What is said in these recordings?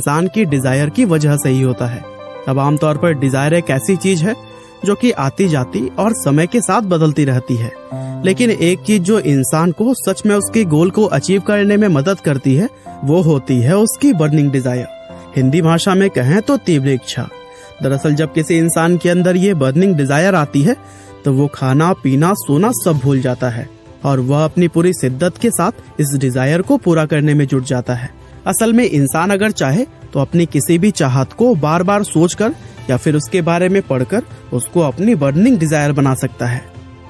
इंसान की डिजायर की वजह से ही होता है। अब आमतौर पर डिजायर एक ऐसी चीज है जो कि आती जाती और समय के साथ बदलती रहती है, लेकिन एक चीज जो इंसान को सच में उसके गोल को अचीव करने में मदद करती है वो होती है उसकी बर्निंग डिजायर। हिंदी भाषा में कहें तो तीव्र इच्छा। दरअसल जब किसी इंसान के अंदर ये बर्निंग डिजायर आती है तो वो खाना पीना सोना सब भूल जाता है और वह अपनी पूरी शिद्दत के साथ इस डिजायर को पूरा करने में जुट जाता है। असल में इंसान अगर चाहे तो अपनी किसी भी चाहत को बार बार सोचकर या फिर उसके बारे में पढ़कर उसको अपनी बर्निंग डिजायर बना सकता है।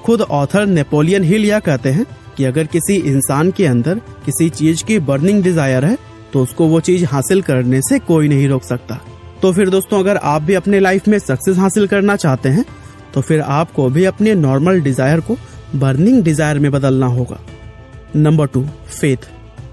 खुद ऑथर नेपोलियन हिल यह कहते हैं कि अगर किसी इंसान के अंदर किसी चीज की बर्निंग डिजायर है तो उसको वो चीज हासिल करने से कोई नहीं रोक सकता। तो फिर दोस्तों, अगर आप भी अपने लाइफ में सक्सेस हासिल करना चाहते हैं तो फिर आपको भी अपने नॉर्मल डिजायर को बर्निंग डिजायर में बदलना होगा। Number 2, faith.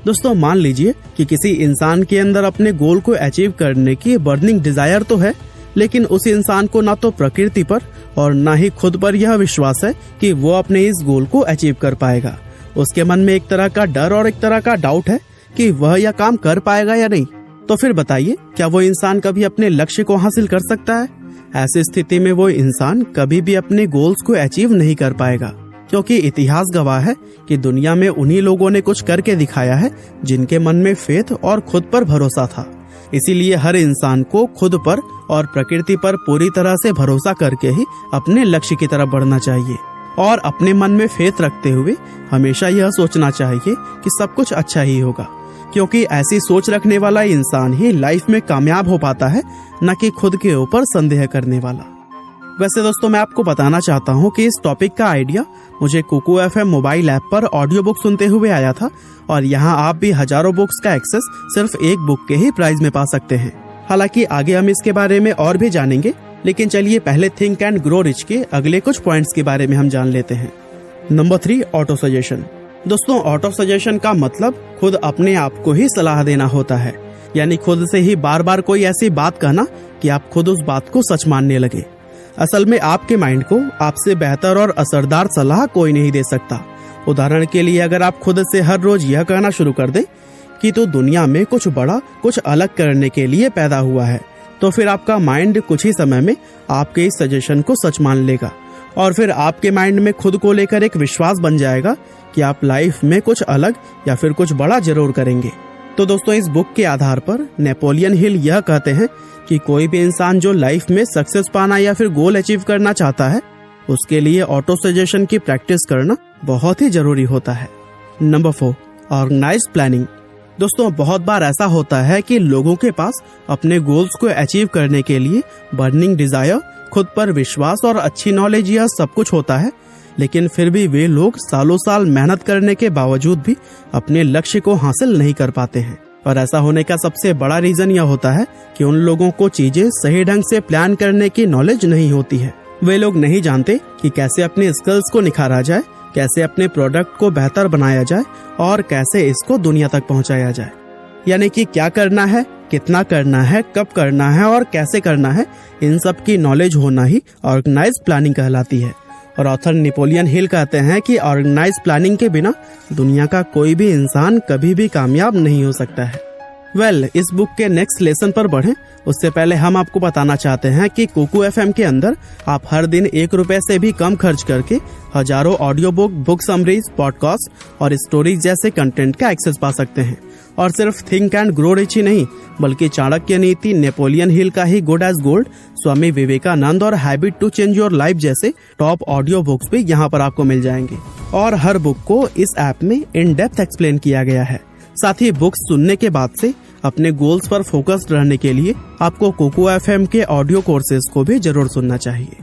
दोस्तों, मान लीजिए कि किसी इंसान के अंदर अपने गोल को अचीव करने की बर्निंग डिजायर तो है, लेकिन उस इंसान को ना तो प्रकृति पर और ना ही खुद पर यह विश्वास है कि वो अपने इस गोल को अचीव कर पाएगा। उसके मन में एक तरह का डर और एक तरह का डाउट है कि वह यह काम कर पाएगा या नहीं। तो फिर बताइए, क्या वो इंसान कभी अपने लक्ष्य को हासिल कर सकता है? ऐसी स्थिति में वो इंसान कभी भी अपने गोल्स को अचीव नहीं कर पाएगा, क्योंकि इतिहास गवाह है कि दुनिया में उन्हीं लोगों ने कुछ करके दिखाया है जिनके मन में फेथ और खुद पर भरोसा था। इसीलिए हर इंसान को खुद पर और प्रकृति पर पूरी तरह से भरोसा करके ही अपने लक्ष्य की तरफ बढ़ना चाहिए और अपने मन में फेथ रखते हुए हमेशा यह सोचना चाहिए कि सब कुछ अच्छा ही होगा, क्योंकि ऐसी सोच रखने वाला इंसान ही लाइफ में कामयाब हो पाता है, न कि खुद के ऊपर संदेह करने वाला। वैसे दोस्तों, मैं आपको बताना चाहता हूँ कि इस टॉपिक का आइडिया मुझे कुकू FM मोबाइल ऐप पर ऑडियो बुक सुनते हुए आया था और यहाँ आप भी हजारों बुक्स का एक्सेस सिर्फ एक बुक के ही प्राइस में पा सकते हैं। हालांकि आगे हम इसके बारे में और भी जानेंगे, लेकिन चलिए पहले थिंक एंड ग्रो रिच के अगले कुछ पॉइंट्स के बारे में हम जान लेते हैं। Number 3, auto suggestion. दोस्तों, ऑटो सजेशन का मतलब खुद अपने आप को ही सलाह देना होता है, यानी खुद से ही बार बार कोई ऐसी बात कहना कि आप खुद उस बात को सच मानने लगे। असल में आपके माइंड को आपसे बेहतर और असरदार सलाह कोई नहीं दे सकता। उदाहरण के लिए, अगर आप खुद से हर रोज यह कहना शुरू कर दें कि तो दुनिया में कुछ बड़ा कुछ अलग करने के लिए पैदा हुआ है, तो फिर आपका माइंड कुछ ही समय में आपके इस सजेशन को सच मान लेगा और फिर आपके माइंड में खुद को लेकर एक विश्वास बन जाएगा कि आप लाइफ में कुछ अलग या फिर कुछ बड़ा जरूर करेंगे। तो दोस्तों, इस बुक के आधार पर नेपोलियन हिल यह कहते हैं कि कोई भी इंसान जो लाइफ में सक्सेस पाना या फिर गोल अचीव करना चाहता है, उसके लिए ऑटो सजेशन की प्रैक्टिस करना बहुत ही जरूरी होता है। Number 4, organised planning. दोस्तों, बहुत बार ऐसा होता है कि लोगों के पास अपने गोल्स को अचीव करने के लिए बर्निंग डिजायर, खुद पर विश्वास और अच्छी नॉलेज यह सब कुछ होता है, लेकिन फिर भी वे लोग सालों साल मेहनत करने के बावजूद भी अपने लक्ष्य को हासिल नहीं कर पाते हैं। और ऐसा होने का सबसे बड़ा रीजन यह होता है कि उन लोगों को चीजें सही ढंग से प्लान करने की नॉलेज नहीं होती है। वे लोग नहीं जानते कि कैसे अपने स्किल्स को निखारा जाए, कैसे अपने प्रोडक्ट को बेहतर बनाया जाए और कैसे इसको दुनिया तक पहुंचाया जाए। यानी कि क्या करना है, कितना करना है, कब करना है और कैसे करना है, इन सब की नॉलेज होना ही ऑर्गेनाइज्ड प्लानिंग कहलाती है। और ऑथर नेपोलियन हिल कहते हैं कि ऑर्गेनाइज्ड प्लानिंग के बिना दुनिया का कोई भी इंसान कभी भी कामयाब नहीं हो सकता है। इस बुक के नेक्स्ट लेसन पर बढ़ें उससे पहले हम आपको बताना चाहते हैं कि कुकू FM के अंदर आप हर दिन ₹1 से भी कम खर्च करके हजारों ऑडियो बुक समरीज, पॉडकास्ट और स्टोरीज जैसे कंटेंट का एक्सेस पा सकते हैं। और सिर्फ थिंक एंड ग्रो रिच ही नहीं, बल्कि चाणक्य नीति, नेपोलियन हिल का ही good as gold, Swami Vivekananda और habit to change your life जैसे टॉप ऑडियो बुक्स भी यहाँ पर आपको मिल जाएंगे। और हर बुक को इस ऐप में इन डेप्थ एक्सप्लेन किया गया है। साथ ही बुक्स सुनने के बाद से अपने गोल्स पर फोकस्ड रहने के लिए आपको कुकू FM के ऑडियो कोर्सेज को भी जरूर सुनना चाहिए।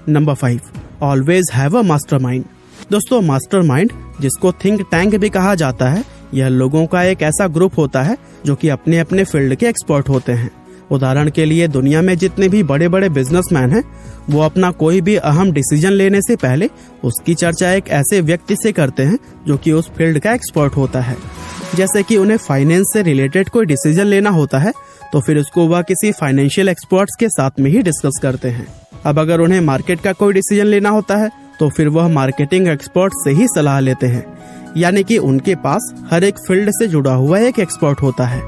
Number 5, always have a mastermind. दोस्तों, मास्टरमाइंड, जिसको थिंक टैंक भी कहा जाता है, यह लोगों का एक ऐसा ग्रुप होता है जो कि अपने अपने फील्ड के एक्सपर्ट होते हैं। उदाहरण के लिए, दुनिया में जितने भी बड़े बड़े बिजनेसमैन हैं, वो अपना कोई भी अहम डिसीजन लेने से पहले उसकी चर्चा एक ऐसे व्यक्ति से करते हैं जो कि उस फील्ड का एक्सपर्ट होता है। जैसे कि उन्हें फाइनेंस से रिलेटेड कोई डिसीजन लेना होता है तो फिर उसको वह किसी फाइनेंशियल एक्सपर्ट्स के साथ में ही डिस्कस करते हैं। अब अगर उन्हें मार्केट का कोई डिसीजन लेना होता है तो फिर वह मार्केटिंग एक्सपर्ट से ही सलाह लेते हैं। यानी कि उनके पास हर एक फील्ड से जुड़ा हुआ एक एक्सपर्ट होता है।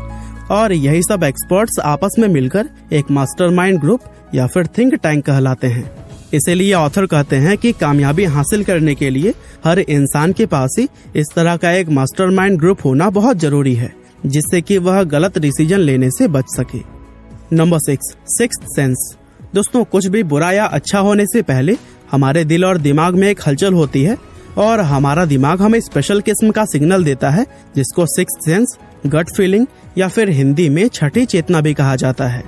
और यही सब एक्सपर्ट्स आपस में मिलकर एक मास्टरमाइंड ग्रुप या फिर थिंक टैंक कहलाते हैं। इसीलिए ऑथर कहते हैं कि कामयाबी हासिल करने के लिए हर इंसान के पास ही इस तरह का एक मास्टरमाइंड ग्रुप होना बहुत जरूरी है, जिससे कि वह गलत डिसीजन लेने से बच सके। Number 6, sixth sense. दोस्तों, कुछ भी बुरा या अच्छा होने से पहले हमारे दिल और दिमाग में एक हलचल होती है और हमारा दिमाग हमें स्पेशल किस्म का सिग्नल देता है, जिसको सिक्स्थ सेंस, गट फीलिंग या फिर हिंदी में छठी चेतना भी कहा जाता है।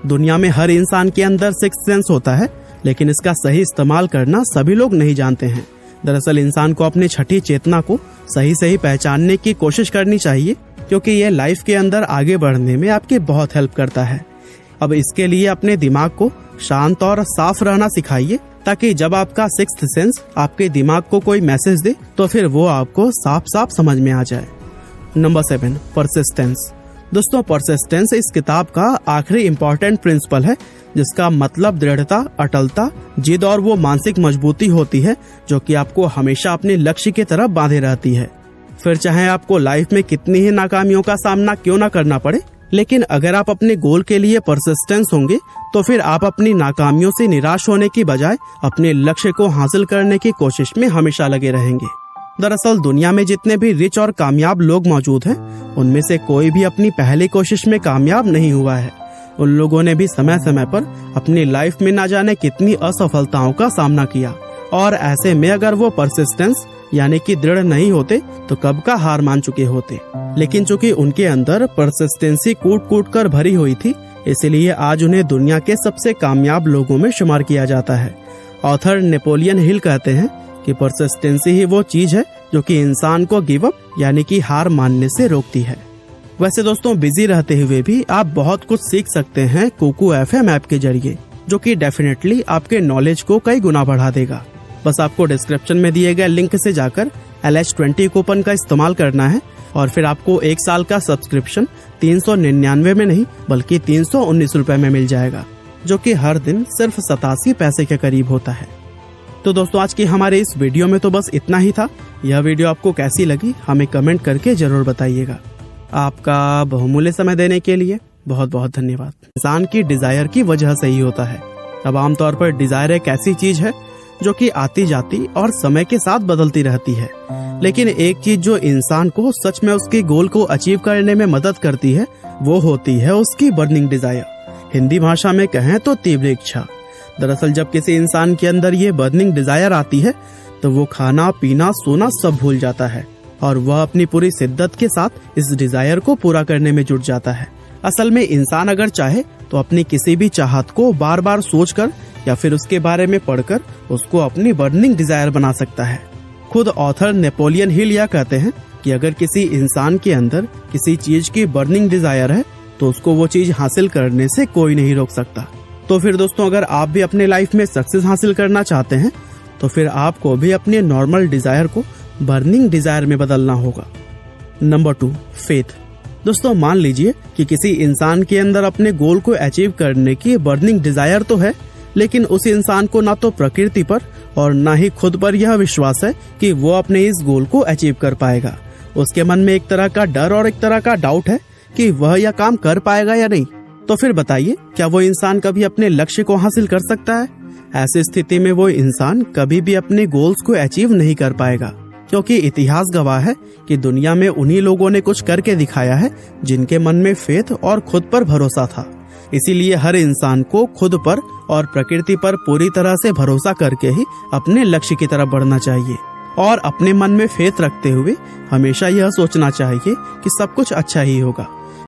दुनिया में हर इंसान के अंदर सिक्स्थ सेंस होता है, लेकिन इसका सही इस्तेमाल करना सभी लोग नहीं जानते हैं। दरअसल इंसान को अपनी छठी चेतना को सही पहचानने की कोशिश करनी चाहिए, क्योंकि ये लाइफ के अंदर आगे बढ़ने में आपकी बहुत हेल्प करता है। अब इसके लिए अपने दिमाग को शांत और साफ रहना सिखाइए, ताकि जब आपका सिक्स्थ सेंस आपके दिमाग को कोई मैसेज दे तो फिर वो आपको साफ साफ समझ में आ जाए। Number 7, persistence. दोस्तों, परसिस्टेंस इस किताब का आखिरी इम्पोर्टेंट प्रिंसिपल है, जिसका मतलब दृढ़ता, अटलता, जिद और वो मानसिक मजबूती होती है जो कि आपको हमेशा अपने लक्ष्य की तरफ बांधे रहती है। फिर चाहे आपको लाइफ में कितनी ही नाकामियों का सामना क्यों ना करना पड़े, लेकिन अगर आप अपने गोल के लिए परसिस्टेंस होंगे तो फिर आप अपनी नाकामियों से निराश होने की बजाय अपने लक्ष्य को हासिल करने की कोशिश में हमेशा लगे रहेंगे। दरअसल दुनिया में जितने भी रिच और कामयाब लोग मौजूद हैं, उनमें से कोई भी अपनी पहली कोशिश में कामयाब नहीं हुआ है। उन लोगों ने भी समय समय पर अपनी लाइफ में ना जाने कितनी असफलताओं का सामना किया, और ऐसे में अगर वो परसिस्टेंस यानी कि दृढ़ नहीं होते तो कब का हार मान चुके होते। लेकिन चूंकि उनके अंदर परसिस्टेंसी कूट कूट कर भरी हुई थी, इसलिए आज उन्हें दुनिया के सबसे कामयाब लोगों में शुमार किया जाता है। ऑथर नेपोलियन हिल कहते हैं कि परसिस्टेंसी ही वो चीज है जो कि इंसान को गिव अप यानी कि हार मानने से रोकती है। वैसे दोस्तों, बिजी रहते हुए भी आप बहुत कुछ सीख सकते हैं कुकू FM ऐप के जरिए, जो कि डेफिनेटली आपके नॉलेज को कई गुना बढ़ा देगा। बस आपको डिस्क्रिप्शन में दिए गए लिंक से जाकर LH20 कूपन का इस्तेमाल करना है और फिर आपको 1 साल का सब्सक्रिप्शन 399 में नहीं बल्कि 319 रुपए में मिल जाएगा, जो कि हर दिन सिर्फ 87 पैसे के करीब होता है। तो दोस्तों, आज की हमारे इस वीडियो में तो बस इतना ही था। यह वीडियो आपको कैसी लगी हमें कमेंट करके जरूर बताइएगा। आपका बहुमूल्य समय देने के लिए बहुत बहुत धन्यवाद। इंसान की डिजायर की वजह से ही होता है। अब आमतौर पर डिजायर एक ऐसी चीज है जो कि आती जाती और समय के साथ बदलती रहती है, लेकिन एक चीज जो इंसान को सच में उसके गोल को अचीव करने में मदद करती है वो होती है उसकी बर्निंग डिजायर। हिंदी भाषा में कहें तो तीव्र इच्छा। दरअसल जब किसी इंसान के अंदर ये बर्निंग डिजायर आती है तो वो खाना पीना सोना सब भूल जाता है और वह अपनी पूरी शिद्दत के साथ इस डिजायर को पूरा करने में जुट जाता है। असल में इंसान अगर चाहे तो अपनी किसी भी चाहत को बार बार सोचकर या फिर उसके बारे में पढ़कर उसको अपनी बर्निंग डिजायर बना सकता है। खुद ऑथर नेपोलियन हिल यह कहते हैं कि अगर किसी इंसान के अंदर किसी चीज की बर्निंग डिजायर है तो उसको वो चीज हासिल करने से कोई नहीं रोक सकता। तो फिर दोस्तों, अगर आप भी अपने लाइफ में सक्सेस हासिल करना चाहते हैं तो फिर आपको भी अपने नॉर्मल डिजायर को बर्निंग डिजायर में बदलना होगा। Number 2, faith. दोस्तों, मान लीजिए कि किसी इंसान के अंदर अपने गोल को अचीव करने की बर्निंग डिजायर तो है, लेकिन उस इंसान को ना तो प्रकृति पर और ना ही खुद पर यह विश्वास है कि वो अपने इस गोल को अचीव कर पाएगा। उसके मन में एक तरह का डर और एक तरह का डाउट है कि वह यह काम कर पाएगा या नहीं। तो फिर बताइए, क्या वो इंसान कभी अपने लक्ष्य को हासिल कर सकता है? ऐसी स्थिति में वो इंसान कभी भी अपने गोल्स को अचीव नहीं कर पाएगा, क्योंकि इतिहास गवाह है कि दुनिया में उन्हीं लोगों ने कुछ करके दिखाया है जिनके मन में फेथ और खुद पर भरोसा था। इसीलिए हर इंसान को खुद पर और प्रकृति पर पूरी तरह से भरोसा करके ही अपने लक्ष्य की तरफ बढ़ना चाहिए और अपने मन में फेथ रखते हुए हमेशा यह सोचना चाहिए कि सब कुछ अच्छा ही होगा।